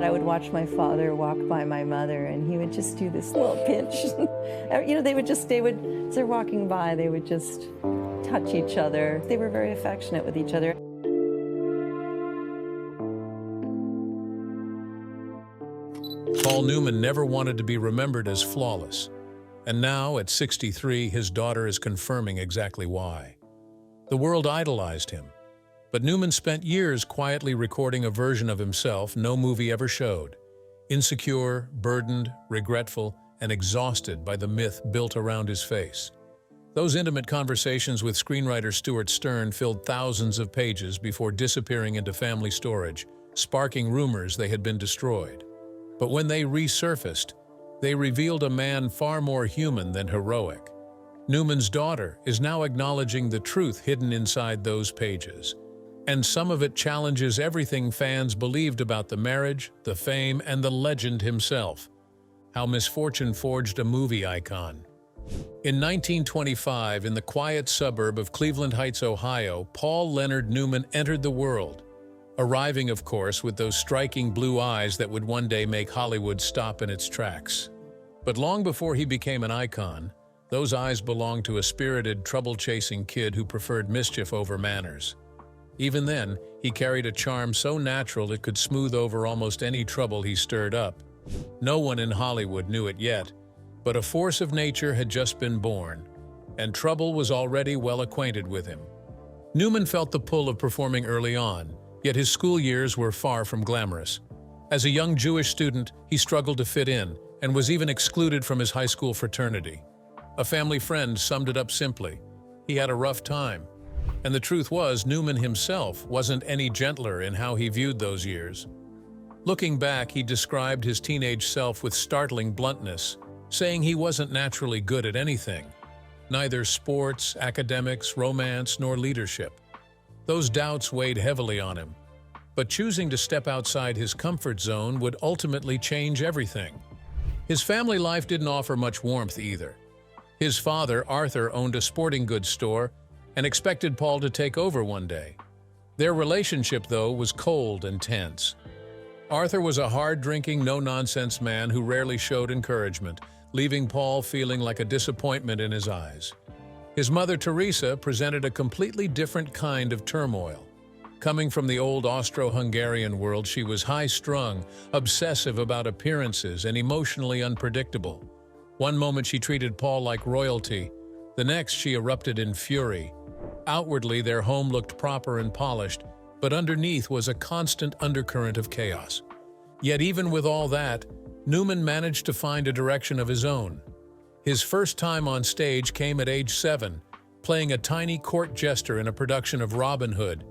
I would watch my father walk by my mother, and he would just do this little pinch. You know, as they're walking by, they would just touch each other. They were very affectionate with each other. Paul Newman never wanted to be remembered as flawless. And now, at 63, his daughter is confirming exactly why. The world idolized him. But Newman spent years quietly recording a version of himself no movie ever showed. Insecure, burdened, regretful, and exhausted by the myth built around his face. Those intimate conversations with screenwriter Stewart Stern filled thousands of pages before disappearing into family storage, sparking rumors they had been destroyed. But when they resurfaced, they revealed a man far more human than heroic. Newman's daughter is now acknowledging the truth hidden inside those pages. And some of it challenges everything fans believed about the marriage, the fame, and the legend himself. How misfortune forged a movie icon. In 1925, in the quiet suburb of Cleveland Heights, Ohio, Paul Leonard Newman entered the world, arriving, of course, with those striking blue eyes that would one day make Hollywood stop in its tracks. But long before he became an icon, those eyes belonged to a spirited, trouble-chasing kid who preferred mischief over manners. Even then, he carried a charm so natural it could smooth over almost any trouble he stirred up. No one in Hollywood knew it yet, but a force of nature had just been born, and trouble was already well acquainted with him. Newman felt the pull of performing early on, yet his school years were far from glamorous. As a young Jewish student, he struggled to fit in, and was even excluded from his high school fraternity. A family friend summed it up simply: he had a rough time. And the truth was, Newman himself wasn't any gentler in how he viewed those years. Looking back, he described his teenage self with startling bluntness, saying he wasn't naturally good at anything, neither sports, academics, romance, nor leadership. Those doubts weighed heavily on him, but choosing to step outside his comfort zone would ultimately change everything. His family life didn't offer much warmth either. His father, Arthur, owned a sporting goods store and expected Paul to take over one day. Their relationship, though, was cold and tense. Arthur was a hard-drinking, no-nonsense man who rarely showed encouragement, leaving Paul feeling like a disappointment in his eyes. His mother, Teresa, presented a completely different kind of turmoil. Coming from the old Austro-Hungarian world, she was high-strung, obsessive about appearances, and emotionally unpredictable. One moment she treated Paul like royalty, the next she erupted in fury. Outwardly, their home looked proper and polished, but underneath was a constant undercurrent of chaos. Yet even with all that, Newman managed to find a direction of his own. His first time on stage came at age 7, playing a tiny court jester in a production of Robin Hood.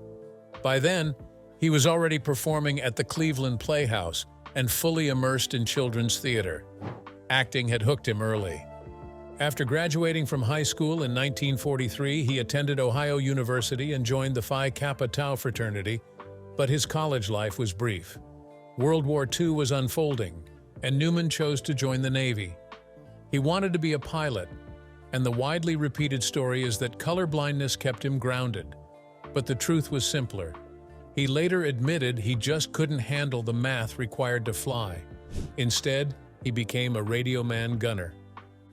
By then, he was already performing at the Cleveland Playhouse and fully immersed in children's theater. Acting had hooked him early. After graduating from high school in 1943, he attended Ohio University and joined the Phi Kappa Tau fraternity, but his college life was brief. World War II was unfolding, and Newman chose to join the Navy. He wanted to be a pilot, and the widely repeated story is that colorblindness kept him grounded. But the truth was simpler. He later admitted he just couldn't handle the math required to fly. Instead, he became a radio man gunner.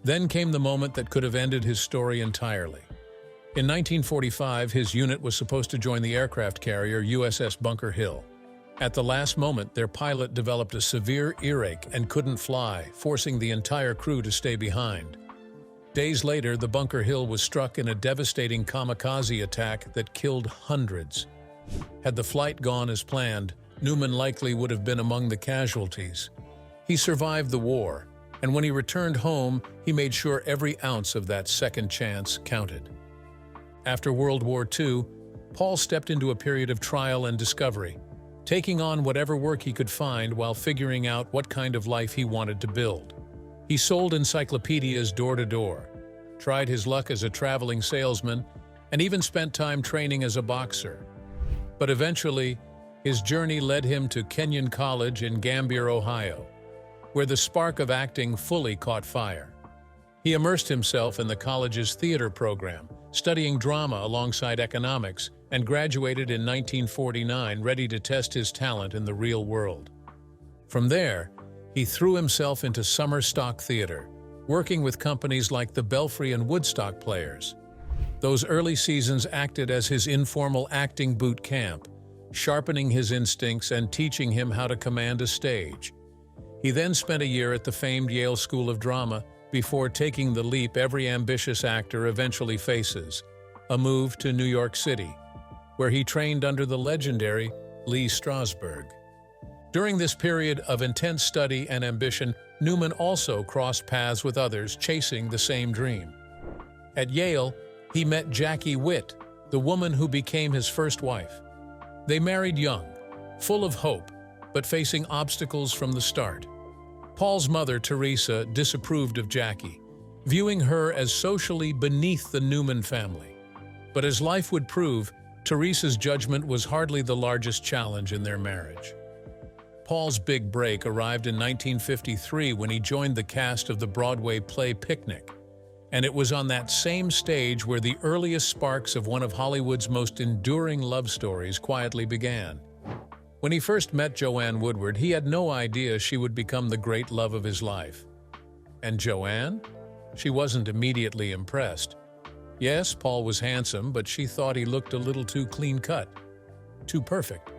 Then came the moment that could have ended his story entirely. In 1945, his unit was supposed to join the aircraft carrier USS Bunker Hill. At the last moment, their pilot developed a severe earache and couldn't fly, forcing the entire crew to stay behind. Days later, the Bunker Hill was struck in a devastating kamikaze attack that killed hundreds. Had the flight gone as planned, Newman likely would have been among the casualties. He survived the war, and when he returned home, he made sure every ounce of that second chance counted. After World War II, Paul stepped into a period of trial and discovery, taking on whatever work he could find while figuring out what kind of life he wanted to build. He sold encyclopedias door to door, tried his luck as a traveling salesman, and even spent time training as a boxer. But eventually, his journey led him to Kenyon College in Gambier, Ohio, where the spark of acting fully caught fire. He immersed himself in the college's theater program, studying drama alongside economics, and graduated in 1949 ready to test his talent in the real world. From there, he threw himself into summer stock theater, working with companies like the Belfry and Woodstock Players. Those early seasons acted as his informal acting boot camp, sharpening his instincts and teaching him how to command a stage. He then spent a year at the famed Yale School of Drama before taking the leap every ambitious actor eventually faces, a move to New York City, where he trained under the legendary Lee Strasberg. During this period of intense study and ambition, Newman also crossed paths with others chasing the same dream. At Yale, he met Jackie Witt, the woman who became his first wife. They married young, full of hope, but facing obstacles from the start. Paul's mother, Teresa, disapproved of Jackie, viewing her as socially beneath the Newman family. But as life would prove, Teresa's judgment was hardly the largest challenge in their marriage. Paul's big break arrived in 1953 when he joined the cast of the Broadway play Picnic, and it was on that same stage where the earliest sparks of one of Hollywood's most enduring love stories quietly began. When he first met Joanne Woodward, he had no idea she would become the great love of his life. And Joanne? She wasn't immediately impressed. Yes, Paul was handsome, but she thought he looked a little too clean-cut, too perfect,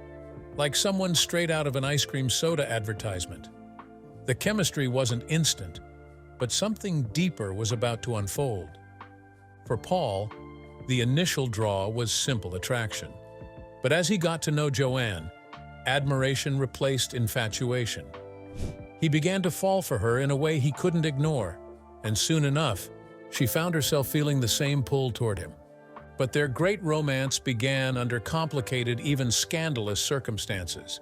like someone straight out of an ice cream soda advertisement. The chemistry wasn't instant, but something deeper was about to unfold. For Paul, the initial draw was simple attraction. But as he got to know Joanne, admiration replaced infatuation. He began to fall for her in a way he couldn't ignore, and soon enough, she found herself feeling the same pull toward him. But their great romance began under complicated, even scandalous circumstances.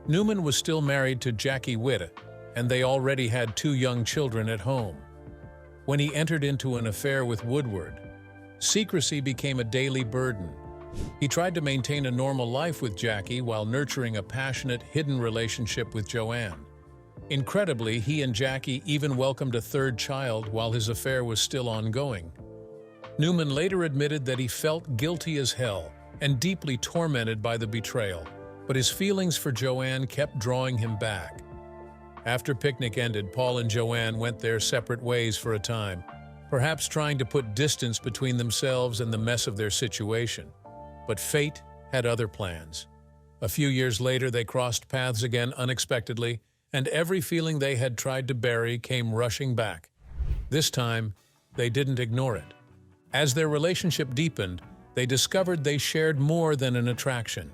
Newman was still married to Jackie Witt, and they already had 2 young children at home. When he entered into an affair with Woodward, secrecy became a daily burden. He tried to maintain a normal life with Jackie while nurturing a passionate, hidden relationship with Joanne. Incredibly, he and Jackie even welcomed a 3rd child while his affair was still ongoing. Newman later admitted that he felt guilty as hell and deeply tormented by the betrayal, but his feelings for Joanne kept drawing him back. After Picnic ended, Paul and Joanne went their separate ways for a time, perhaps trying to put distance between themselves and the mess of their situation. But fate had other plans. A few years later, they crossed paths again unexpectedly, and every feeling they had tried to bury came rushing back. This time, they didn't ignore it. As their relationship deepened, they discovered they shared more than an attraction.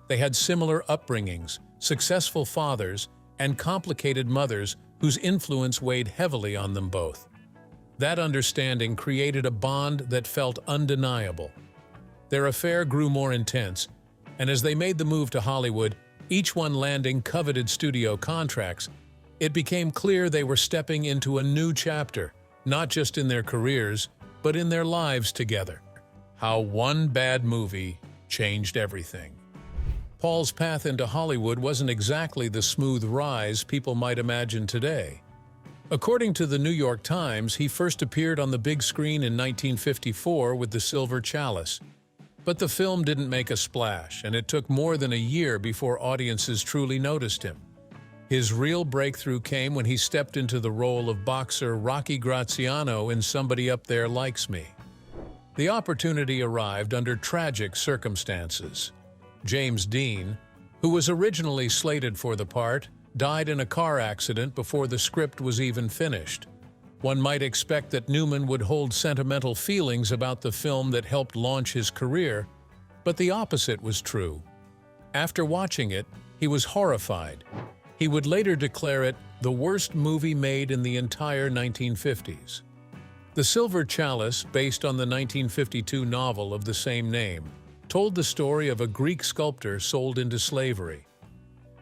They had similar upbringings, successful fathers, and complicated mothers whose influence weighed heavily on them both. That understanding created a bond that felt undeniable. Their affair grew more intense, and as they made the move to Hollywood, each one landing coveted studio contracts, it became clear they were stepping into a new chapter, not just in their careers, but in their lives together. How one bad movie changed everything. Paul's path into Hollywood wasn't exactly the smooth rise people might imagine today. According to the New York Times, he first appeared on the big screen in 1954 with The Silver Chalice. But the film didn't make a splash, and it took more than a year before audiences truly noticed him. His real breakthrough came when he stepped into the role of boxer Rocky Graziano in Somebody Up There Likes Me. The opportunity arrived under tragic circumstances. James Dean, who was originally slated for the part, died in a car accident before the script was even finished. One might expect that Newman would hold sentimental feelings about the film that helped launch his career, but the opposite was true. After watching it, he was horrified. He would later declare it the worst movie made in the entire 1950s. The Silver Chalice, based on the 1952 novel of the same name, told the story of a Greek sculptor sold into slavery.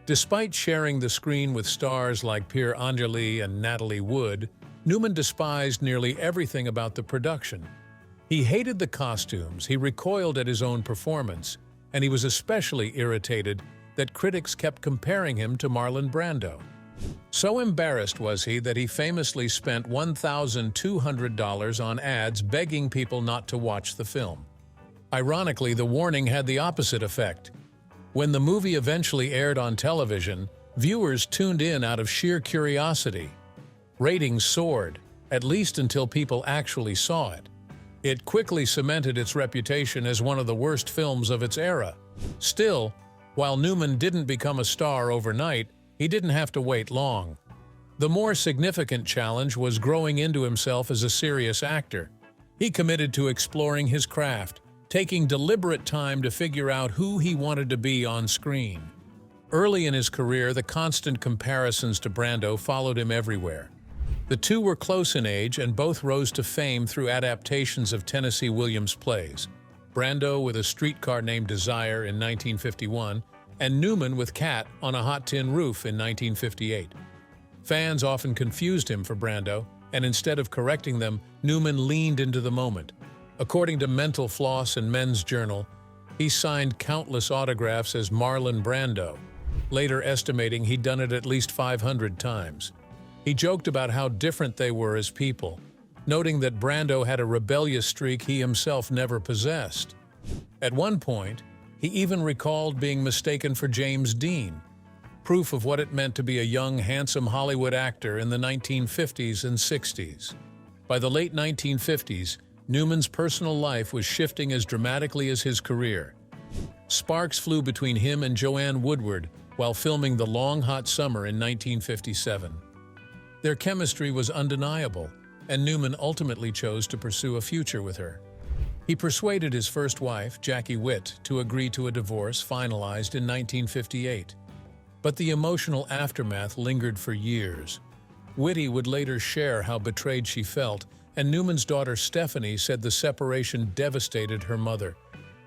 Despite sharing the screen with stars like Pier Angeli and Natalie Wood, Newman despised nearly everything about the production. He hated the costumes, he recoiled at his own performance, and he was especially irritated that critics kept comparing him to Marlon Brando. So embarrassed was he that he famously spent $1,200 on ads begging people not to watch the film. Ironically, the warning had the opposite effect. When the movie eventually aired on television, Viewers tuned in out of sheer curiosity. Ratings soared, at least until people actually saw it. It quickly cemented its reputation as one of the worst films of its era. Still, while Newman didn't become a star overnight, he didn't have to wait long. The more significant challenge was growing into himself as a serious actor. He committed to exploring his craft, taking deliberate time to figure out who he wanted to be on screen. Early in his career, the constant comparisons to Brando followed him everywhere. The two were close in age and both rose to fame through adaptations of Tennessee Williams' plays. Brando with A Streetcar Named Desire in 1951, and Newman with Cat on a Hot Tin Roof in 1958. Fans often confused him for Brando, and instead of correcting them, Newman leaned into the moment. According to Mental Floss and Men's Journal, he signed countless autographs as Marlon Brando, later estimating he'd done it at least 500 times. He joked about how different they were as people, noting that Brando had a rebellious streak he himself never possessed. At one point, he even recalled being mistaken for James Dean, proof of what it meant to be a young, handsome Hollywood actor in the 1950s and 60s. By the late 1950s, Newman's personal life was shifting as dramatically as his career. Sparks flew between him and Joanne Woodward while filming The Long Hot Summer in 1957. Their chemistry was undeniable, and Newman ultimately chose to pursue a future with her. He persuaded his first wife, Jackie Witt, to agree to a divorce finalized in 1958. But the emotional aftermath lingered for years. Witty would later share how betrayed she felt, and Newman's daughter Stephanie said the separation devastated her mother.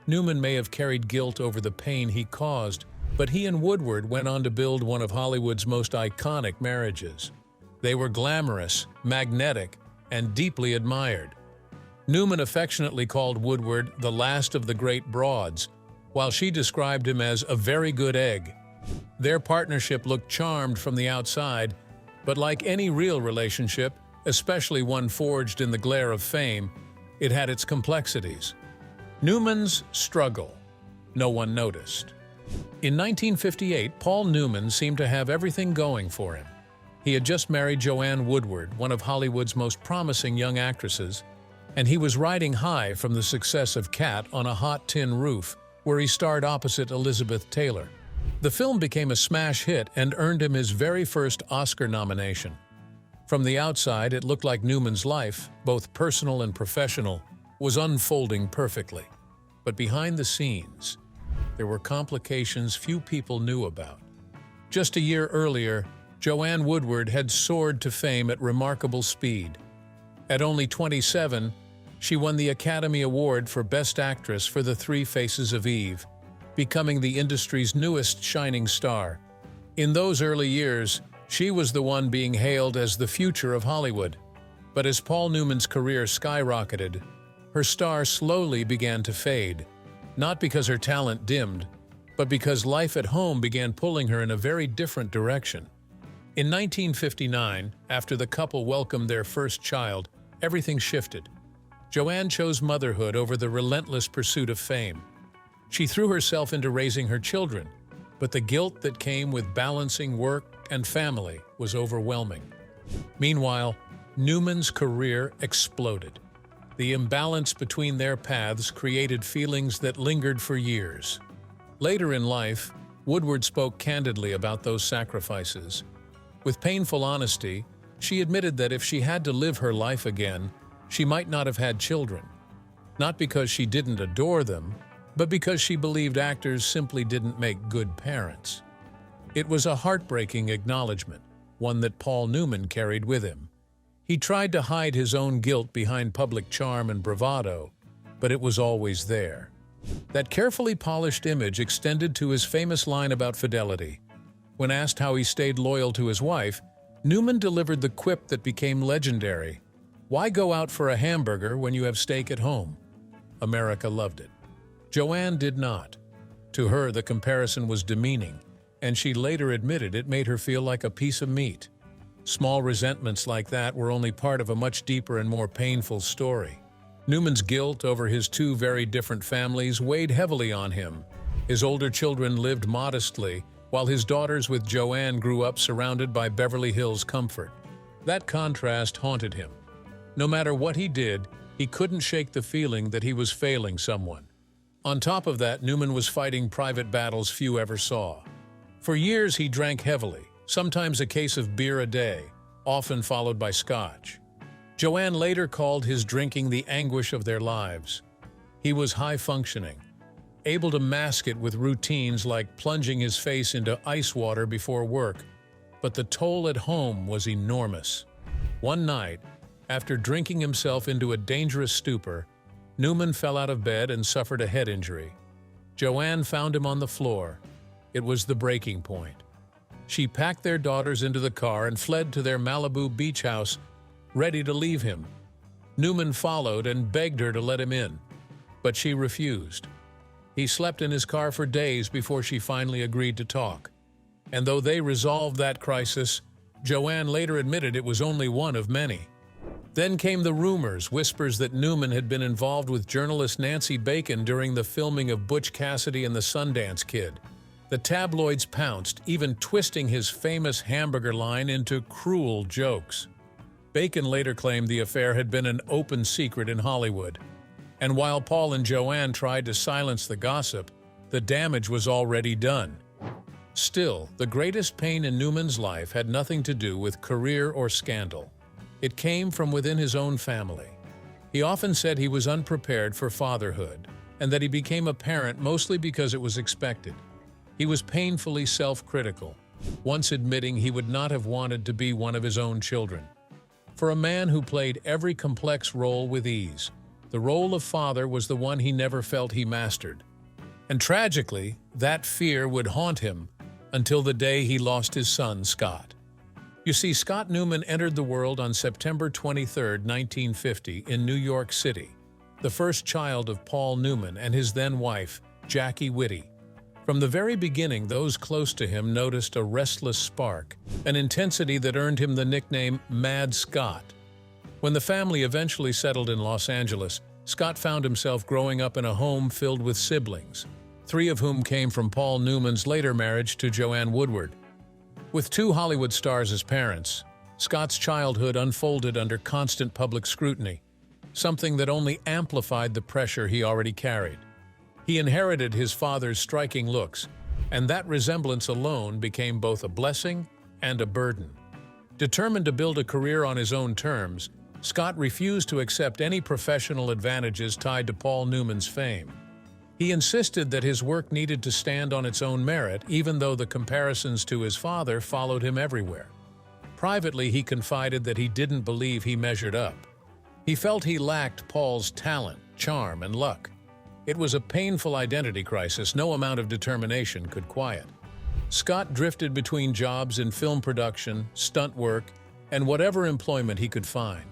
Newman may have carried guilt over the pain he caused, but he and Woodward went on to build one of Hollywood's most iconic marriages. They were glamorous, magnetic, and deeply admired. Newman affectionately called Woodward the last of the great broads, while she described him as a very good egg. Their partnership looked charmed from the outside, but like any real relationship, especially one forged in the glare of fame, it had its complexities. Newman's struggle. No one noticed. In 1958, Paul Newman seemed to have everything going for him. He had just married Joanne Woodward, one of Hollywood's most promising young actresses, and he was riding high from the success of Cat on a Hot Tin Roof, where he starred opposite Elizabeth Taylor. The film became a smash hit and earned him his very first Oscar nomination. From the outside, it looked like Newman's life, both personal and professional, was unfolding perfectly. But behind the scenes, there were complications few people knew about. Just a year earlier, Joanne Woodward had soared to fame at remarkable speed. At only 27, she won the Academy Award for Best Actress for The Three Faces of Eve, becoming the industry's newest shining star. In those early years, she was the one being hailed as the future of Hollywood. But as Paul Newman's career skyrocketed, her star slowly began to fade, not because her talent dimmed, but because life at home began pulling her in a very different direction. In 1959, after the couple welcomed their first child, everything shifted. Joanne chose motherhood over the relentless pursuit of fame. She threw herself into raising her children, but the guilt that came with balancing work and family was overwhelming. Meanwhile, Newman's career exploded. The imbalance between their paths created feelings that lingered for years. Later in life, Woodward spoke candidly about those sacrifices. With painful honesty, she admitted that if she had to live her life again, she might not have had children. Not because she didn't adore them, but because she believed actors simply didn't make good parents. It was a heartbreaking acknowledgement, one that Paul Newman carried with him. He tried to hide his own guilt behind public charm and bravado, but it was always there. That carefully polished image extended to his famous line about fidelity. When asked how he stayed loyal to his wife, Newman delivered the quip that became legendary. "Why go out for a hamburger when you have steak at home?" America loved it. Joanne did not. To her, the comparison was demeaning, and she later admitted it made her feel like a piece of meat. Small resentments like that were only part of a much deeper and more painful story. Newman's guilt over his two very different families weighed heavily on him. His older children lived modestly, while his daughters with Joanne grew up surrounded by Beverly Hills comfort. That contrast haunted him. No matter what he did, he couldn't shake the feeling that he was failing someone. On top of that, Newman was fighting private battles few ever saw. For years, he drank heavily, sometimes a case of beer a day, often followed by scotch. Joanne later called his drinking the anguish of their lives. He was high-functioning, able to mask it with routines like plunging his face into ice water before work, but the toll at home was enormous. One night, after drinking himself into a dangerous stupor, Newman fell out of bed and suffered a head injury. Joanne found him on the floor. It was the breaking point. She packed their daughters into the car and fled to their Malibu beach house, ready to leave him. Newman followed and begged her to let him in, but she refused. He slept in his car for days before she finally agreed to talk. And though they resolved that crisis, Joanne later admitted it was only one of many. Then came the rumors, whispers that Newman had been involved with journalist Nancy Bacon during the filming of Butch Cassidy and the Sundance Kid. The tabloids pounced, even twisting his famous hamburger line into cruel jokes. Bacon later claimed the affair had been an open secret in Hollywood. And while Paul and Joanne tried to silence the gossip, the damage was already done. Still, the greatest pain in Newman's life had nothing to do with career or scandal. It came from within his own family. He often said he was unprepared for fatherhood, and that he became a parent mostly because it was expected. He was painfully self-critical, once admitting he would not have wanted to be one of his own children. For a man who played every complex role with ease, the role of father was the one he never felt he mastered. And tragically, that fear would haunt him until the day he lost his son, Scott. You see, Scott Newman entered the world on September 23, 1950, in New York City, the first child of Paul Newman and his then-wife, Jackie Whitty. From the very beginning, those close to him noticed a restless spark, an intensity that earned him the nickname Mad Scott. When the family eventually settled in Los Angeles, Scott found himself growing up in a home filled with siblings, 3 of whom came from Paul Newman's later marriage to Joanne Woodward. With 2 Hollywood stars as parents, Scott's childhood unfolded under constant public scrutiny, something that only amplified the pressure he already carried. He inherited his father's striking looks, and that resemblance alone became both a blessing and a burden. Determined to build a career on his own terms, Scott refused to accept any professional advantages tied to Paul Newman's fame. He insisted that his work needed to stand on its own merit, even though the comparisons to his father followed him everywhere. Privately, he confided that he didn't believe he measured up. He felt he lacked Paul's talent, charm, and luck. It was a painful identity crisis no amount of determination could quiet. Scott drifted between jobs in film production, stunt work, and whatever employment he could find.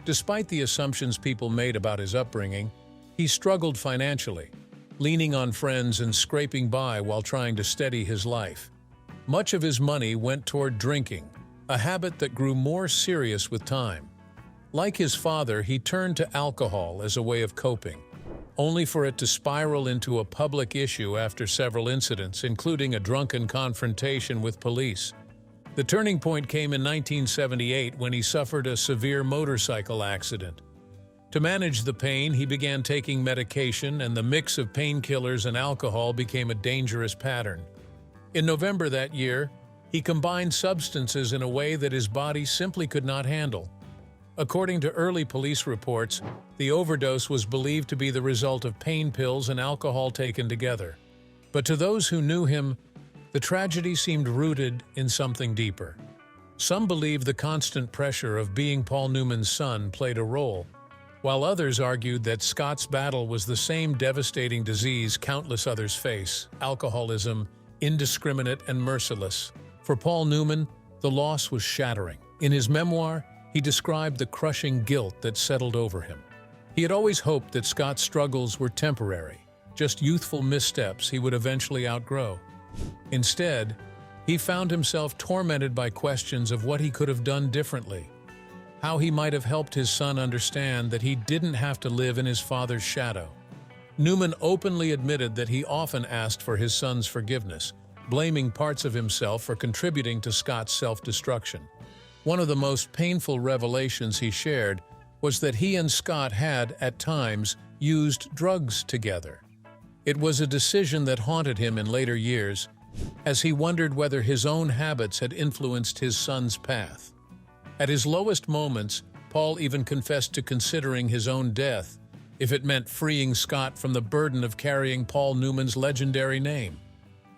Despite the assumptions people made about his upbringing, he struggled financially, leaning on friends and scraping by while trying to steady his life. Much of his money went toward drinking, a habit that grew more serious with time. Like his father, he turned to alcohol as a way of coping, only for it to spiral into a public issue after several incidents, including a drunken confrontation with police. The turning point came in 1978 when he suffered a severe motorcycle accident. To manage the pain, he began taking medication, and the mix of painkillers and alcohol became a dangerous pattern. In November that year, he combined substances in a way that his body simply could not handle. According to early police reports, the overdose was believed to be the result of pain pills and alcohol taken together. But to those who knew him, the tragedy seemed rooted in something deeper. Some believed the constant pressure of being Paul Newman's son played a role, while others argued that Scott's battle was the same devastating disease countless others face: alcoholism, indiscriminate and merciless. For Paul Newman, the loss was shattering. In his memoir, he described the crushing guilt that settled over him. He had always hoped that Scott's struggles were temporary, just youthful missteps he would eventually outgrow. Instead, he found himself tormented by questions of what he could have done differently, how he might have helped his son understand that he didn't have to live in his father's shadow. Newman openly admitted that he often asked for his son's forgiveness, blaming parts of himself for contributing to Scott's self-destruction. One of the most painful revelations he shared was that he and Scott had, at times, used drugs together. It was a decision that haunted him in later years, as he wondered whether his own habits had influenced his son's path. At his lowest moments, Paul even confessed to considering his own death if it meant freeing Scott from the burden of carrying Paul Newman's legendary name.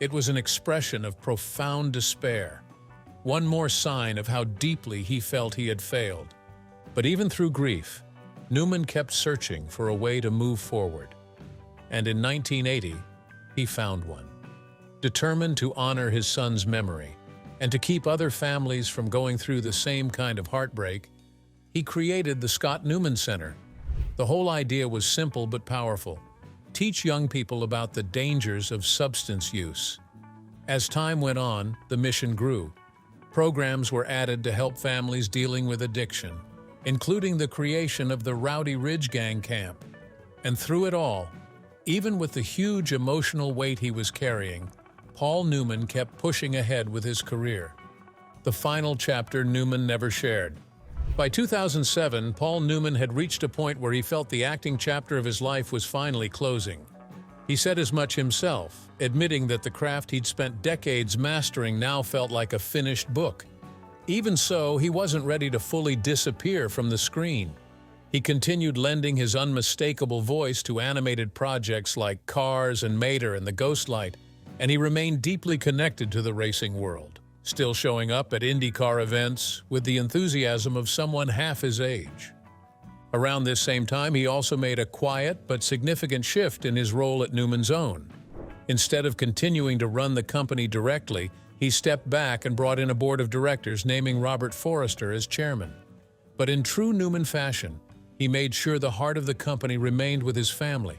It was an expression of profound despair, one more sign of how deeply he felt he had failed. But even through grief, Newman kept searching for a way to move forward. And in 1980, he found one. Determined to honor his son's memory and to keep other families from going through the same kind of heartbreak, he created the Scott Newman Center. The whole idea was simple but powerful: teach young people about the dangers of substance use. As time went on, the mission grew. Programs were added to help families dealing with addiction, including the creation of the Rowdy Ridge Gang camp. And through it all, even with the huge emotional weight he was carrying, Paul Newman kept pushing ahead with his career. The final chapter Newman never shared. By 2007, Paul Newman had reached a point where he felt the acting chapter of his life was finally closing. He said as much himself, admitting that the craft he'd spent decades mastering now felt like a finished book. Even so, he wasn't ready to fully disappear from the screen. He continued lending his unmistakable voice to animated projects like Cars and Mater and the Ghostlight, and he remained deeply connected to the racing world, still showing up at IndyCar events with the enthusiasm of someone half his age. Around this same time, he also made a quiet but significant shift in his role at Newman's Own. Instead of continuing to run the company directly, he stepped back and brought in a board of directors, naming Robert Forrester as chairman. But in true Newman fashion, he made sure the heart of the company remained with his family.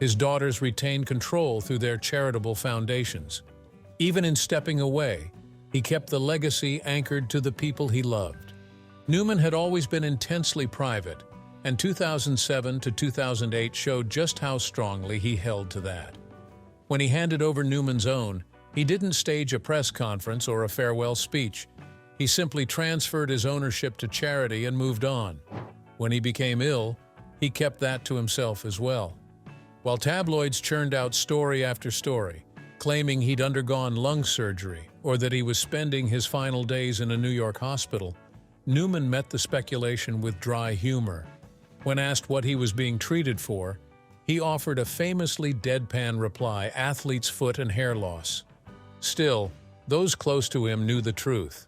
His daughters retained control through their charitable foundations. Even in stepping away, he kept the legacy anchored to the people he loved. Newman had always been intensely private, and 2007 to 2008 showed just how strongly he held to that. When he handed over Newman's Own, he didn't stage a press conference or a farewell speech. He simply transferred his ownership to charity and moved on. When he became ill, he kept that to himself as well. While tabloids churned out story after story, claiming he'd undergone lung surgery or that he was spending his final days in a New York hospital, Newman met the speculation with dry humor. When asked what he was being treated for, he offered a famously deadpan reply: athlete's foot and hair loss. Still, those close to him knew the truth.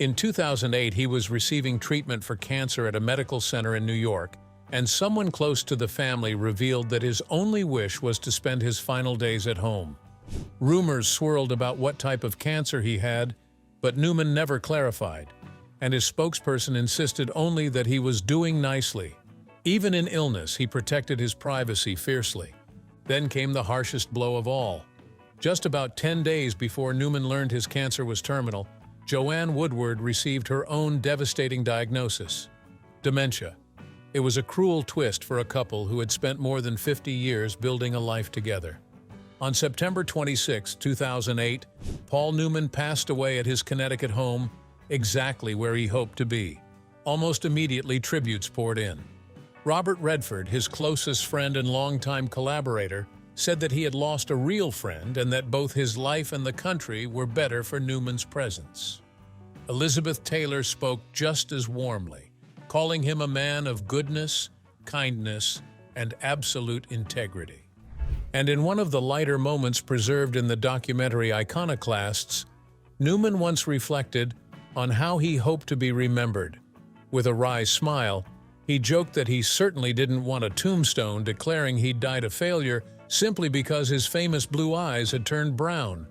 In 2008, he was receiving treatment for cancer at a medical center in New York, and someone close to the family revealed that his only wish was to spend his final days at home. Rumors swirled about what type of cancer he had, but Newman never clarified, and his spokesperson insisted only that he was doing nicely. Even in illness, he protected his privacy fiercely. Then came the harshest blow of all. Just about 10 days before Newman learned his cancer was terminal, Joanne Woodward received her own devastating diagnosis: dementia. It was a cruel twist for a couple who had spent more than 50 years building a life together. On September 26, 2008, Paul Newman passed away at his Connecticut home, exactly where he hoped to be. Almost immediately, tributes poured in. Robert Redford, his closest friend and longtime collaborator, said that he had lost a real friend and that both his life and the country were better for Newman's presence. Elizabeth Taylor spoke just as warmly, calling him a man of goodness, kindness, and absolute integrity. And in one of the lighter moments preserved in the documentary Iconoclasts, Newman once reflected on how he hoped to be remembered. With a wry smile, he joked that he certainly didn't want a tombstone declaring he'd died a failure simply because his famous blue eyes had turned brown.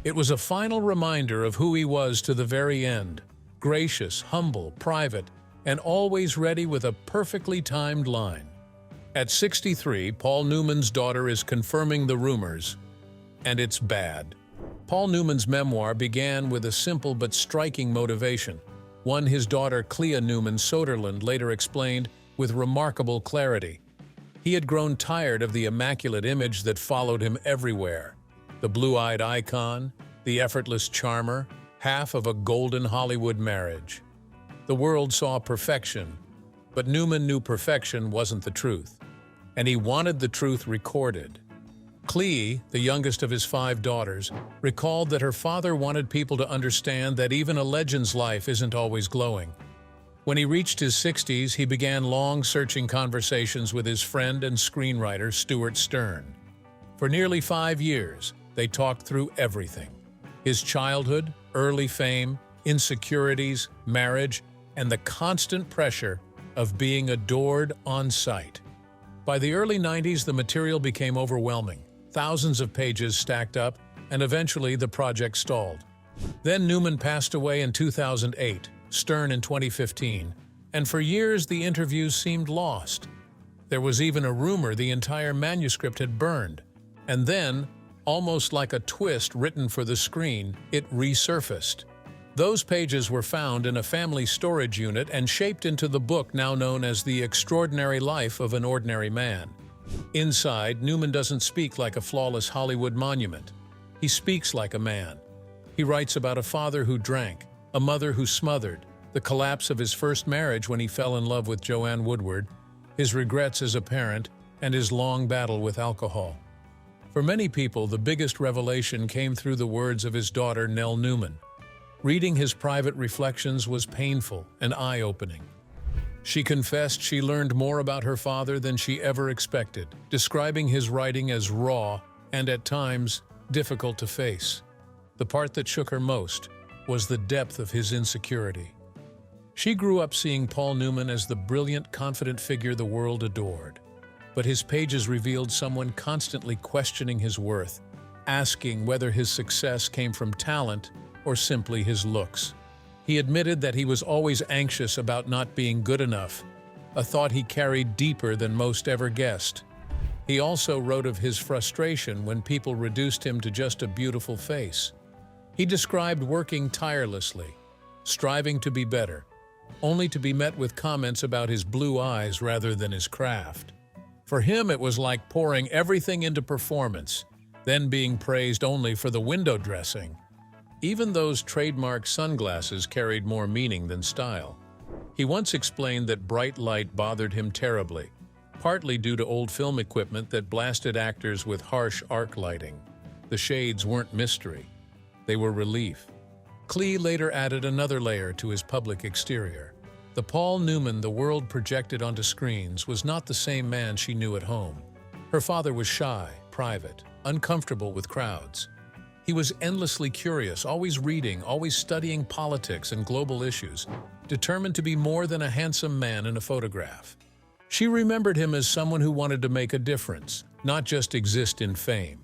It was a final reminder of who he was to the very end: gracious, humble, private, and always ready with a perfectly timed line. At 63, Paul Newman's daughter is confirming the rumors, and it's bad. Paul Newman's memoir began with a simple but striking motivation, one his daughter Clea Newman Soderlund later explained with remarkable clarity. He had grown tired of the immaculate image that followed him everywhere. The blue-eyed icon, the effortless charmer, half of a golden Hollywood marriage. The world saw perfection, but Newman knew perfection wasn't the truth, and he wanted the truth recorded. Clea, the youngest of his 5 daughters, recalled that her father wanted people to understand that even a legend's life isn't always glowing. When he reached his 60s, he began long, searching conversations with his friend and screenwriter Stewart Stern. For nearly 5 years, they talked through everything: his childhood, early fame, insecurities, marriage, and the constant pressure of being adored on sight. By the early 90s, the material became overwhelming. Thousands of pages stacked up, and eventually the project stalled. Then Newman passed away in 2008, Stern in 2015, and for years the interviews seemed lost. There was even a rumor the entire manuscript had burned. And then, almost like a twist written for the screen, it resurfaced. Those pages were found in a family storage unit and shaped into the book now known as The Extraordinary Life of an Ordinary Man. Inside, Newman doesn't speak like a flawless Hollywood monument. He speaks like a man. He writes about a father who drank, a mother who smothered, the collapse of his first marriage when he fell in love with Joanne Woodward, his regrets as a parent, and his long battle with alcohol. For many people, the biggest revelation came through the words of his daughter, Nell Newman. Reading his private reflections was painful and eye-opening. She confessed she learned more about her father than she ever expected, describing his writing as raw and, at times, difficult to face. The part that shook her most was the depth of his insecurity. She grew up seeing Paul Newman as the brilliant, confident figure the world adored. But his pages revealed someone constantly questioning his worth, asking whether his success came from talent or simply his looks. He admitted that he was always anxious about not being good enough, a thought he carried deeper than most ever guessed. He also wrote of his frustration when people reduced him to just a beautiful face. He described working tirelessly, striving to be better, only to be met with comments about his blue eyes rather than his craft. For him, it was like pouring everything into performance, then being praised only for the window dressing. Even those trademark sunglasses carried more meaning than style. He once explained that bright light bothered him terribly, partly due to old film equipment that blasted actors with harsh arc lighting. The shades weren't mystery, they were relief. Clea later added another layer to his public exterior. The Paul Newman the world projected onto screens was not the same man she knew at home. Her father was shy, private, uncomfortable with crowds. He was endlessly curious, always reading, always studying politics and global issues, determined to be more than a handsome man in a photograph. She remembered him as someone who wanted to make a difference, not just exist in fame.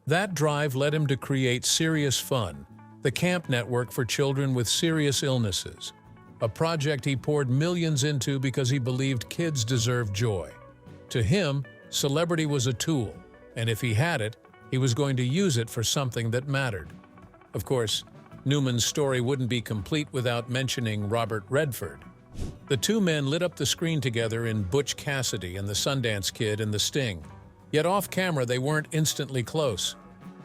That drive led him to create Serious Fun, the camp network for children with serious illnesses, a project he poured millions into because he believed kids deserved joy. To him, celebrity was a tool, and if he had it, he was going to use it for something that mattered. Of course, Newman's story wouldn't be complete without mentioning Robert Redford. The two men lit up the screen together in Butch Cassidy and the Sundance Kid and The Sting, yet off-camera they weren't instantly close.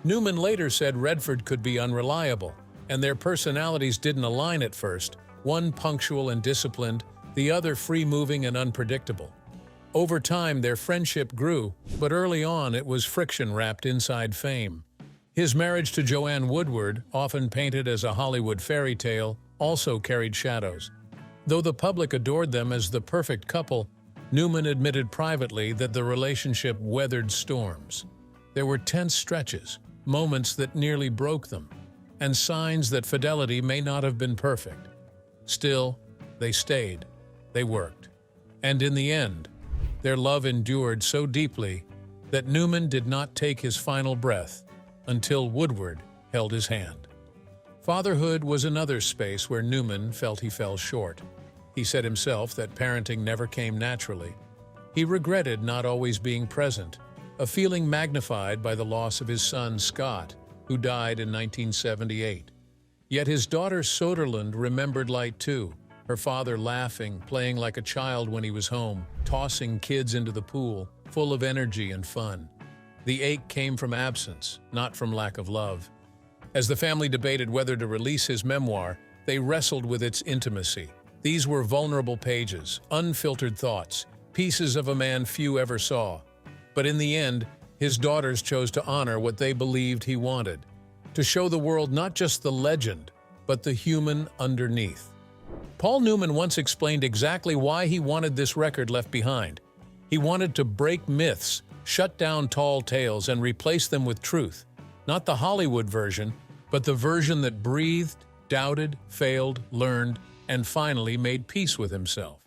Newman later said Redford could be unreliable, and their personalities didn't align at first, one punctual and disciplined, the other free-moving and unpredictable. Over time, their friendship grew, but early on it was friction wrapped inside fame. His marriage to Joanne Woodward, often painted as a Hollywood fairy tale, also carried shadows. Though the public adored them as the perfect couple, Newman admitted privately that the relationship weathered storms. There were tense stretches, moments that nearly broke them, and signs that fidelity may not have been perfect. Still, they stayed, they worked, and in the end, their love endured so deeply that Newman did not take his final breath until Woodward held his hand. Fatherhood was another space where Newman felt he fell short. He said himself that parenting never came naturally. He regretted not always being present, a feeling magnified by the loss of his son Scott, who died in 1978. Yet his daughter Soderlund remembered light too, her father laughing, playing like a child when he was home, tossing kids into the pool, full of energy and fun. The ache came from absence, not from lack of love. As the family debated whether to release his memoir, they wrestled with its intimacy. These were vulnerable pages, unfiltered thoughts, pieces of a man few ever saw. But in the end, his daughters chose to honor what they believed he wanted, to show the world not just the legend, but the human underneath. Paul Newman once explained exactly why he wanted this record left behind. He wanted to break myths, shut down tall tales, and replace them with truth. Not the Hollywood version, but the version that breathed, doubted, failed, learned, and finally made peace with himself.